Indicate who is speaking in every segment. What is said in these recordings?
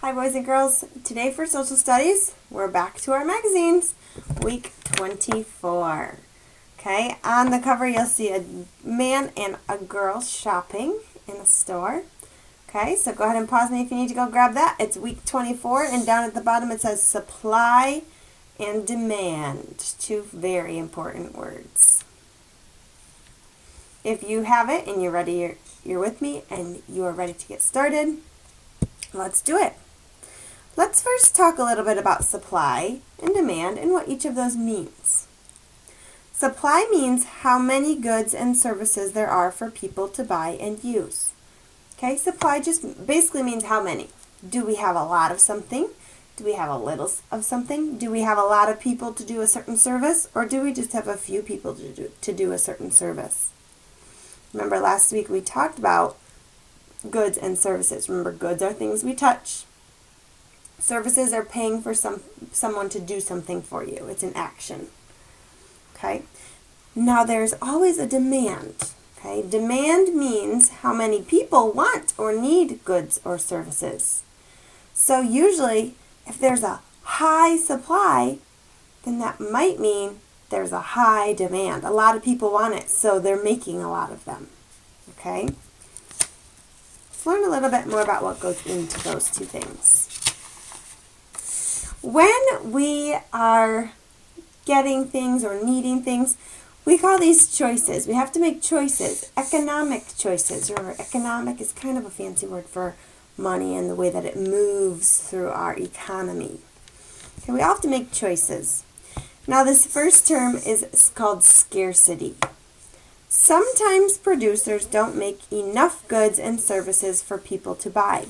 Speaker 1: Hi boys and girls. Today for social studies, we're back to our magazines, week 24. Okay, on the cover you'll see a man and a girl shopping in a store. Okay, so go ahead and pause me if you need to go grab that. It's week 24 and down at the bottom it says supply and demand, two very important words. If you have it and you're ready, you're with me and you are ready to get started, let's do it. Let's first talk a little bit about supply and demand and what each of those means. Supply means how many goods and services there are for people to buy and use. Okay, supply just basically means how many. Do we have a lot of something? Do we have a little of something? Do we have a lot of people to do a certain service? Or do we just have a few people to do a certain service? Remember last week we talked about goods and services. Remember, goods are things we touch. Services are paying for someone to do something for you. It's an action. Okay? Now there's always a demand. Okay? Demand means how many people want or need goods or services. So usually, if there's a high supply, then that might mean there's a high demand. A lot of people want it, so they're making a lot of them. Okay? Let's learn a little bit more about what goes into those two things. When we are getting things or needing things, we call these choices. We have to make choices, economic choices. Remember, economic is kind of a fancy word for money and the way that it moves through our economy. Okay, we all have to make choices. Now this first term is called scarcity. Sometimes producers don't make enough goods and services for people to buy.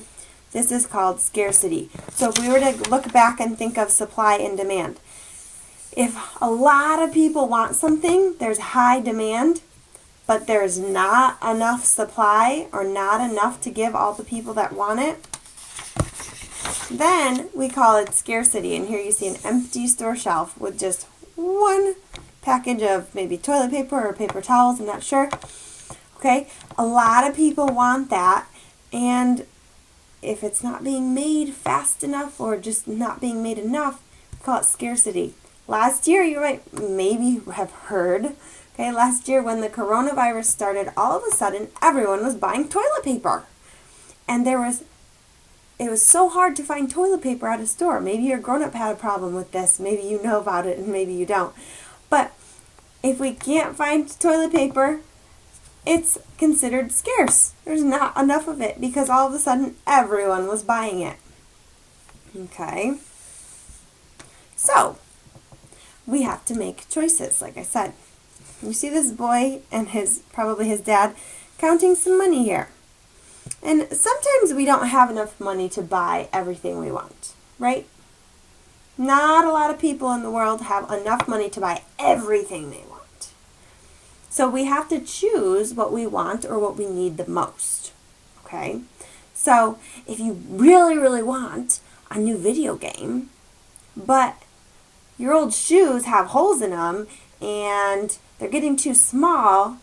Speaker 1: This is called scarcity. So if we were to look back and think of supply and demand, if a lot of people want something, there's high demand, but there's not enough supply or not enough to give all the people that want it, then we call it scarcity. And here you see an empty store shelf with just one package of maybe toilet paper or paper towels, I'm not sure. Okay, a lot of people want that, and if it's not being made fast enough or just not being made enough, we call it scarcity. Last year, you might maybe have heard, okay, last year when the coronavirus started, all of a sudden everyone was buying toilet paper. And it was so hard to find toilet paper at a store. Maybe your grown-up had a problem with this. Maybe you know about it and maybe you don't. But if we can't find toilet paper, it's considered scarce. There's not enough of it because all of a sudden everyone was buying it. Okay? So, we have to make choices, like I said. You see this boy and probably his dad counting some money here. And sometimes we don't have enough money to buy everything we want, right? Not a lot of people in the world have enough money to buy everything they want. So we have to choose what we want or what we need the most, okay? So if you really, really want a new video game, but your old shoes have holes in them and they're getting too small,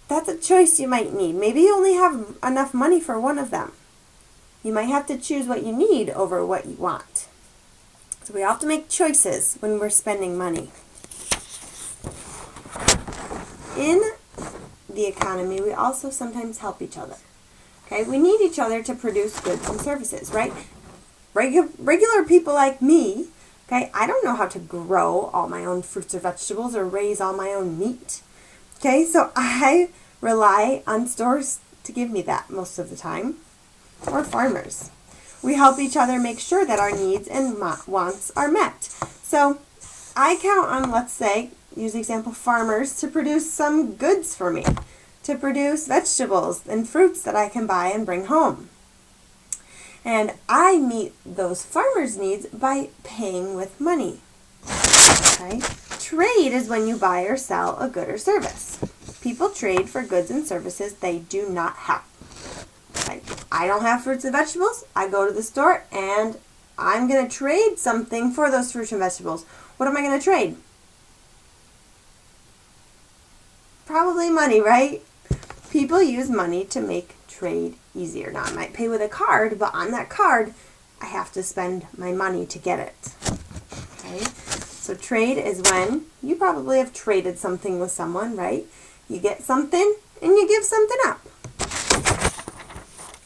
Speaker 1: that's a choice you might need. Maybe you only have enough money for one of them. You might have to choose what you need over what you want. So we have to make choices when we're spending money. In the economy, we also sometimes help each other. Okay, we need each other to produce goods and services, right? Regular people like me, okay, I don't know how to grow all my own fruits or vegetables or raise all my own meat. Okay, so I rely on stores to give me that most of the time, or farmers. We help each other make sure that our needs and wants are met. So I count on, let's say, use the example, farmers to produce some goods for me, to produce vegetables and fruits that I can buy and bring home. And I meet those farmers' needs by paying with money. Okay? Trade is when you buy or sell a good or service. People trade for goods and services they do not have. Like, I don't have fruits and vegetables. I go to the store and I'm going to trade something for those fruits and vegetables. What am I going to trade? Probably money, right? People use money to make trade easier. Now, I might pay with a card, but on that card, I have to spend my money to get it. Okay? So trade is when you probably have traded something with someone, right? You get something and you give something up.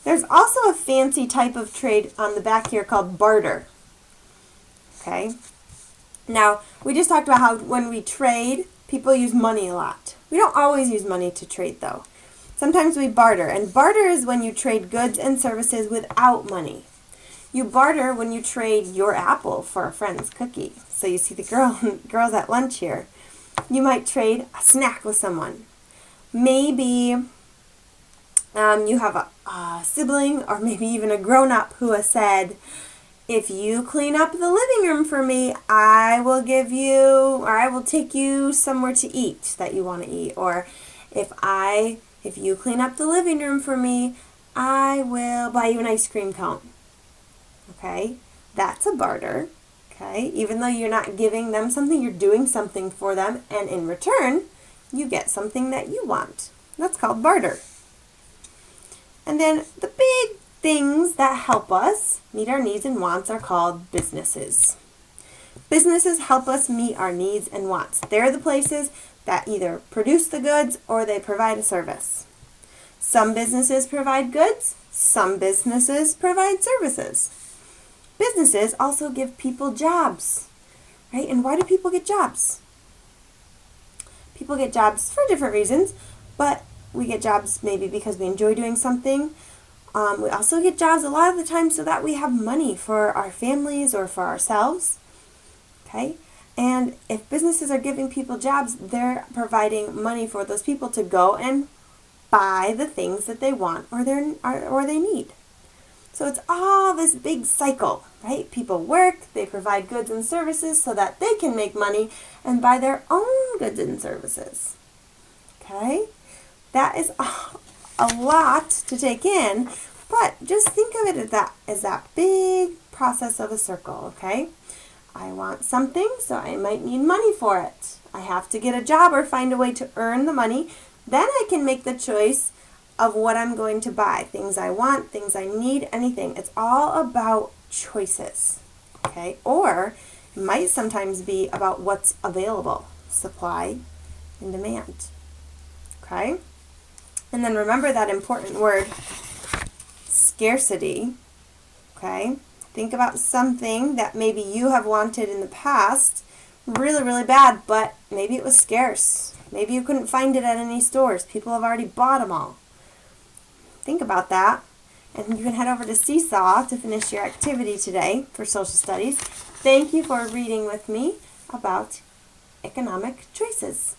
Speaker 1: There's also a fancy type of trade on the back here called barter. Okay? Now, we just talked about how when we trade, people use money a lot. We don't always use money to trade, though. Sometimes we barter, and barter is when you trade goods and services without money. You barter when you trade your apple for a friend's cookie. So you see the girls at lunch here. You might trade a snack with someone. Maybe you have a sibling or maybe even a grown-up who has said, if you clean up the living room for me, I will give you, or I will take you somewhere to eat that you want to eat. Or if you clean up the living room for me, I will buy you an ice cream cone. Okay? That's a barter. Okay? Even though you're not giving them something, you're doing something for them, and in return, you get something that you want. That's called barter. And then the big things that help us meet our needs and wants are called businesses. Businesses help us meet our needs and wants. They're the places that either produce the goods or they provide a service. Some businesses provide goods, some businesses provide services. Businesses also give people jobs, right? And why do people get jobs? People get jobs for different reasons, but we get jobs maybe because we enjoy doing something. We also get jobs a lot of the time so that we have money for our families or for ourselves. Okay? And if businesses are giving people jobs, they're providing money for those people to go and buy the things that they want or they need. So it's all this big cycle, right? People work, they provide goods and services so that they can make money and buy their own goods and services. Okay? That is a lot to take in, but just think of it as that big process of a circle, okay? I want something, so I might need money for it. I have to get a job or find a way to earn the money. Then I can make the choice of what I'm going to buy. Things I want, things I need, anything. It's all about choices, okay? Or it might sometimes be about what's available, supply and demand, okay? And then remember that important word, scarcity, okay? Think about something that maybe you have wanted in the past really, really bad, but maybe it was scarce. Maybe you couldn't find it at any stores. People have already bought them all. Think about that. And you can head over to Seesaw to finish your activity today for social studies. Thank you for reading with me about economic choices.